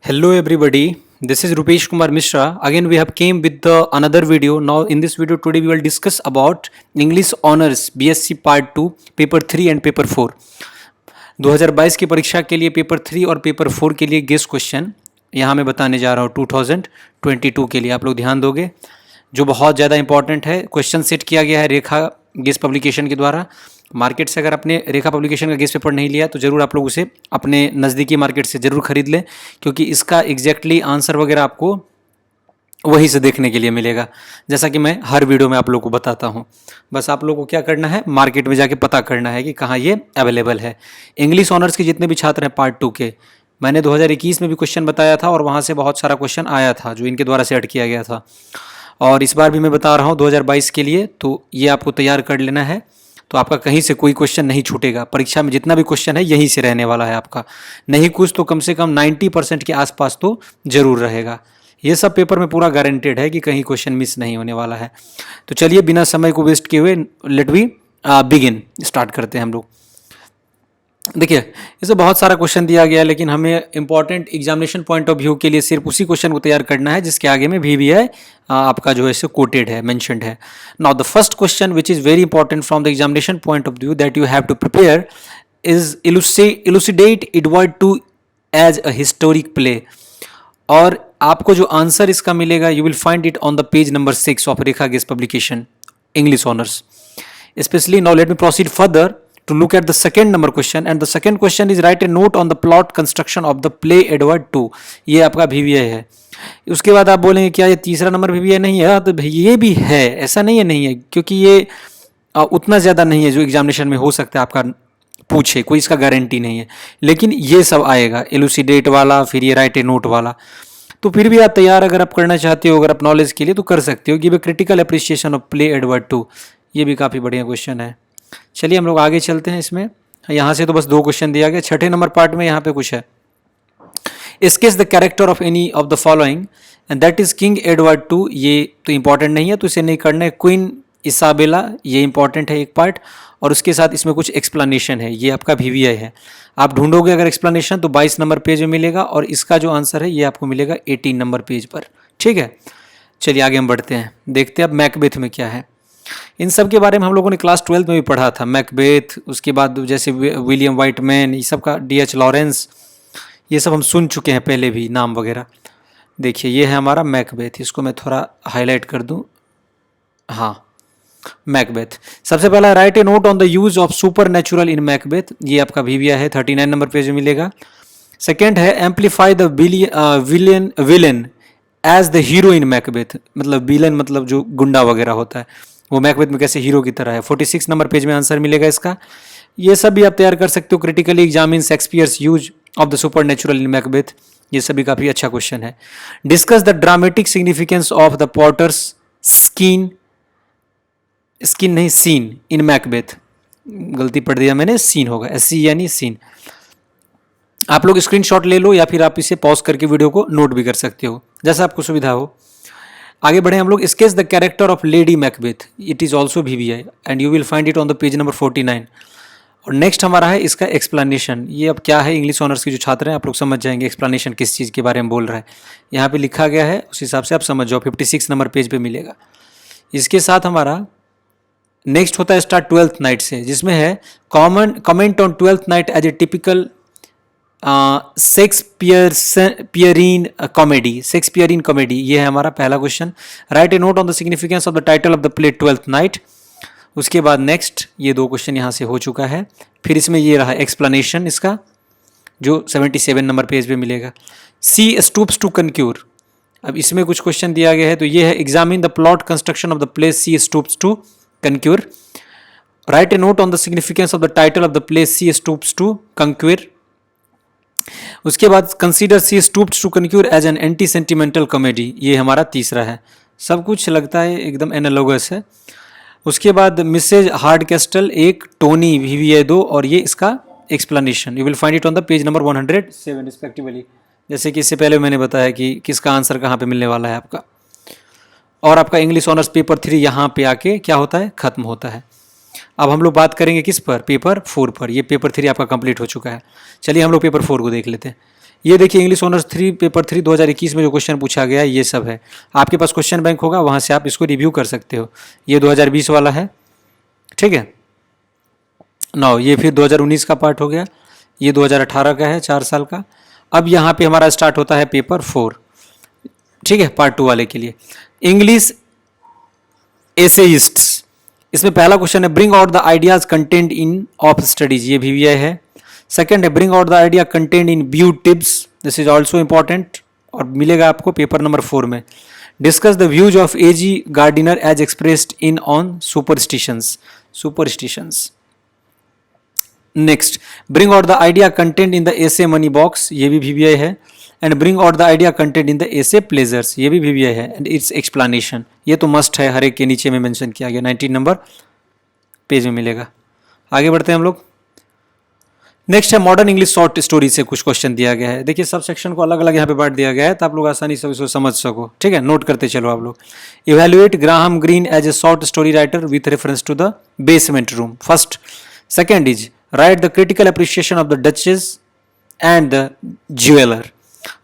Hello everybody, this is Rupesh Kumar Mishra. Again we have came with the another video. Now in this video today we will discuss about English Honors BSc Part 2 Paper 3 and Paper 4. 2022 की परीक्षा के लिए paper 3 और paper 4 के लिए guess question यहाँ मैं बताने जा रहा हूँ 2022 के लिए। आप लोग ध्यान दोगे, जो बहुत ज़्यादा इंपॉर्टेंट है। क्वेश्चन सेट किया गया है रेखा गेस पब्लिकेशन के द्वारा। मार्केट से अगर आपने रेखा पब्लिकेशन का गेस पेपर नहीं लिया तो ज़रूर आप लोग उसे अपने नज़दीकी मार्केट से ज़रूर खरीद लें, क्योंकि इसका एग्जैक्टली आंसर वगैरह आपको वहीं से देखने के लिए मिलेगा, जैसा कि मैं हर वीडियो में आप लोग को बताता हूं। बस आप लोग को क्या करना है, मार्केट में जाके पता करना है कि कहाँ ये अवेलेबल है। इंग्लिश ऑनर्स के जितने भी छात्र हैं पार्ट 2 के, मैंने 2021 में भी क्वेश्चन बताया था और वहाँ से बहुत सारा क्वेश्चन आया था जो इनके द्वारा सेट किया गया था, और इस बार भी मैं बता रहा हूँ 2022 के लिए। तो ये आपको तैयार कर लेना है, तो आपका कहीं से कोई क्वेश्चन नहीं छूटेगा। परीक्षा में जितना भी क्वेश्चन है यहीं से रहने वाला है आपका, नहीं कुछ तो कम से कम 90% के आसपास तो ज़रूर रहेगा। ये सब पेपर में पूरा गारंटेड है कि कहीं क्वेश्चन मिस नहीं होने वाला है। तो चलिए बिना समय को वेस्ट किए हुए लेट वी बिगिन, स्टार्ट करते हैं हम लोग। देखिए, इसे बहुत सारा क्वेश्चन दिया गया है, लेकिन हमें important examination point of view के लिए सिर्फ उसी क्वेश्चन को तैयार करना है जिसके आगे में भी है आपका जो है इसे कोटेड है, मेंशनड है। Now the first question which is very important from the examination point of view that you have to prepare is elucidate Edward two as a historic play. और आपको जो आंसर इसका मिलेगा you will find it on the page number 6 of Rekha गेस publication English honours especially. Now let me proceed further to look at the second number question, and the second question is write a note on the plot construction of the play Edward II. ये आपका VVI है। उसके बाद आप बोलेंगे क्या ये तीसरा नंबर VVI नहीं है? तो ये भी है, ऐसा नहीं है नहीं है, क्योंकि ये उतना ज़्यादा नहीं है जो एग्जामिनेशन में हो सकता है आपका पूछे, कोई इसका गारंटी नहीं है। लेकिन ये सब आएगा, एलुसिडेट वाला, फिर ये राइट ए नोट वाला। तो फिर भी आप तैयार अगर आप करना चाहते हो, अगर आप नॉलेज के लिए, तो कर सकते हो। Give a critical appreciation of play Edward II, ये भी काफ़ी बढ़िया क्वेश्चन है। चलिए हम लोग आगे चलते हैं इसमें। यहाँ से तो बस 2 क्वेश्चन दिया गया। छठे नंबर पार्ट में यहाँ पे कुछ है, sketch the character of any of the following and that is king Edward II। ये तो इंपॉर्टेंट नहीं है, तो इसे नहीं करना है। क्वीन इसाबेला, ये इंपॉर्टेंट है एक पार्ट, और उसके साथ इसमें कुछ एक्सप्लेनेशन है। ये आपका VVI है। आप ढूंढोगे अगर एक्सप्लेनेशन तो 22 नंबर पेज में मिलेगा, और इसका जो आंसर है ये आपको मिलेगा 18 नंबर पेज पर। ठीक है, चलिए आगे हम बढ़ते हैं, देखते हैं अब मैकबेथ में क्या है। इन सब के बारे में हम लोगों ने क्लास 12 में भी पढ़ा था, मैकबेथ, उसके बाद जैसे विलियम व्हाइटमैन, ये सब का, DH लॉरेंस, ये सब हम सुन चुके हैं पहले भी, नाम वगैरह। देखिए ये है हमारा मैकबेथ, इसको मैं थोड़ा हाईलाइट कर दूं। हाँ, मैकबेथ। सबसे पहला right a note on the use of super natural in Macbeth, ये आपका VVI है, 39 नंबर पेज में मिलेगा। सेकेंड है amplify the villain as the hero in Macbeth, मतलब विलेन मतलब जो गुंडा वगैरह होता है वो मैकबेथ में कैसे हीरो की तरह है। 46 नंबर पेज में आंसर मिलेगा इसका। ये सब भी आप तैयार कर सकते हो। Critically examine Shakespeare's use of the supernatural in Macbeth, ये सभी काफ़ी अच्छा क्वेश्चन है। Discuss the dramatic significance of the porter's skin नहीं सीन इन मैकबेथ, गलती पढ़ दिया मैंने, सीन होगा, SC यानी सीन। आप लोग स्क्रीनशॉट ले लो या फिर आप इसे पॉज करके वीडियो को नोट भी कर सकते हो, जैसा आपको सुविधा हो। आगे बढ़े हम लोग। Sketch the character of lady Macbeth, it is also VVI and you will find it on the page number 49। और नेक्स्ट हमारा है इसका एक्सप्लेनेशन। ये अब क्या है, इंग्लिश ऑनर्स के जो छात्र हैं आप लोग समझ जाएंगे एक्सप्लेनेशन किस चीज़ के बारे में बोल रहा है। यहाँ पे लिखा गया है, उस हिसाब से आप समझ जाओ। 56 नंबर पेज पे मिलेगा। इसके साथ हमारा नेक्स्ट होता है स्टार्ट 12th नाइट से, जिसमें है comment on 12th night as a typical Shakespearean comedy. ये है हमारा पहला question. Write a note on the significance of the title of the play 12th night. उसके बाद नेक्स्ट ये 2 क्वेश्चन यहाँ से हो चुका है। फिर इसमें ये रहा एक्सप्लेनेशन इसका, जो 77 नंबर पेज पे मिलेगा। सी स्टूप्स टू कनक्यूर, अब इसमें कुछ क्वेश्चन दिया गया है, तो ये है examine the plot construction of the play She Stoops to Conquer. Write a note on the significance of the title of the play She Stoops to Conquer. उसके बाद consider She Stoops to Conquer as an anti sentimental comedy, ये हमारा तीसरा है। सब कुछ लगता है एकदम एनालॉगस है। उसके बाद मिसेज हार्डकेस्टल 1, टोनी VVI 2, और ये इसका explanation. You will find it on the page number 107 respectively. जैसे कि इससे पहले मैंने बताया कि किसका आंसर कहाँ पे मिलने वाला है आपका। और आपका इंग्लिश ऑनर्स पेपर 3 यहाँ पे आके क्या होता है, खत्म होता है। अब हम लोग बात करेंगे किस पर, पेपर 4 पर। ये पेपर 3 आपका कंप्लीट हो चुका है। चलिए हम लोग पेपर 4 को देख लेते हैं। ये देखिए इंग्लिश ऑनर्स 3 पेपर 3 2021 में जो क्वेश्चन पूछा गया है ये सब है। आपके पास क्वेश्चन बैंक होगा, वहाँ से आप इसको रिव्यू कर सकते हो। ये 2020 वाला है, ठीक है। नाउ ये फिर 2019 का पार्ट हो गया, ये 2018 का है 4 साल का। अब यहाँ पे हमारा स्टार्ट होता है पेपर 4, ठीक है, पार्ट 2 वाले के लिए। इंग्लिश एसेइस्ट्स, इसमें पहला क्वेश्चन है bring out the ideas content in of studies, ये VVI है। सेकंड है bring out the idea content in view tips, this is also important और मिलेगा आपको पेपर नंबर 4 में। Discuss the views of AG Gardiner as expressed in on superstitions. Next bring out the idea content in the essay money box, ये भी VVI है। And bring out the idea content in the essay pleasures, ये भी VVI है। And it's explanation, ये तो must है, हर एक के नीचे में मेंशन किया गया, 19 नंबर पेज में मिलेगा। आगे बढ़ते हैं हम लोग। नेक्स्ट है मॉडर्न इंग्लिश शॉर्ट स्टोरी से कुछ क्वेश्चन दिया गया है। देखिए सब सेक्शन को अलग अलग यहाँ पे बांट दिया गया है तो आप लोग आसानी से इसको समझ सको, ठीक है। नोट करते चलो आप लोग। Evaluate Graham Greene as a short story writer with reference to the basement room, first. Second is write the critical appreciation of the duchess and the jeweller.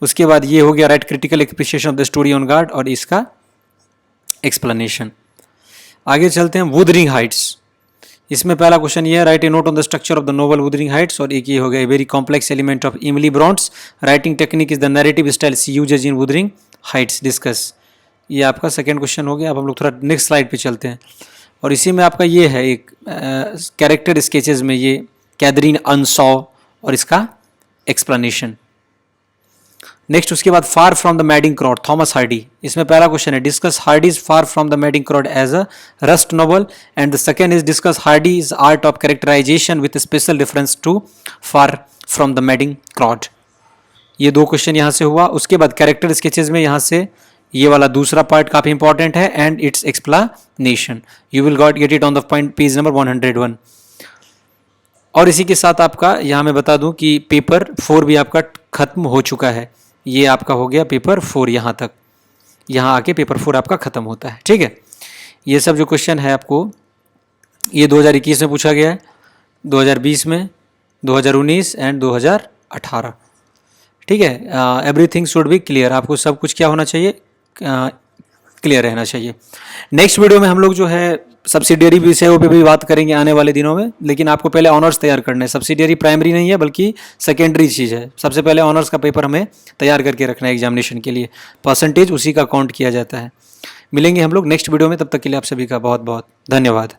उसके बाद ये हो गया write critical appreciation of the story on guard और इसका explanation. आगे चलते हैं वुदरिंग हाइट्स। इसमें पहला क्वेश्चन ये है right a note on the structure of the novel Wuthering Heights, और एक ये हो गया very complex element of Emily Bronte's writing technique is the narrative style she uses in Wuthering Heights, discuss. ये आपका सेकंड क्वेश्चन हो गया। अब हम लोग थोड़ा नेक्स्ट स्लाइड पे चलते हैं और इसी में आपका ये है एक कैरेक्टर स्केचेस में ये कैथरीन अनसॉ और इसका एक्सप्लेनेशन। नेक्स्ट उसके बाद far from the madding crowd, Thomas Hardy. इसमें पहला क्वेश्चन है discuss Hardy's far from the madding crowd as a rust novel, and the second is discuss Hardy's art of characterisation with special reference to far from the madding crowd. ये दो question यहाँ से हुआ। उसके बाद character sketches में यहाँ से ये वाला दूसरा पार्ट काफी इंपॉर्टेंट है and it's explanation, you will get it on the point page number 101। और इसी के साथ आपका यहाँ मैं बता दूं कि पेपर 4 भी आपका खत्म हो चुका है। ये आपका हो गया पेपर 4, यहाँ तक, यहाँ आके पेपर 4 आपका खत्म होता है, ठीक है। ये सब जो क्वेश्चन है आपको ये 2021 में पूछा गया है, 2020 में, 2019 एंड 2018, ठीक है। एवरीथिंग शुड बी क्लियर, आपको सब कुछ क्या होना चाहिए, क्लियर रहना चाहिए। नेक्स्ट वीडियो में हम लोग जो है सब्सिडियरी विषयों पे भी बात करेंगे आने वाले दिनों में, लेकिन आपको पहले ऑनर्स तैयार करना है। सब्सिडियरी प्राइमरी नहीं है बल्कि सेकेंडरी चीज़ है। सबसे पहले ऑनर्स का पेपर हमें तैयार करके रखना है एग्जामिनेशन के लिए, परसेंटेज उसी का काउंट किया जाता है। मिलेंगे हम लोग नेक्स्ट वीडियो में, तब तक के लिए आप सभी का बहुत बहुत धन्यवाद।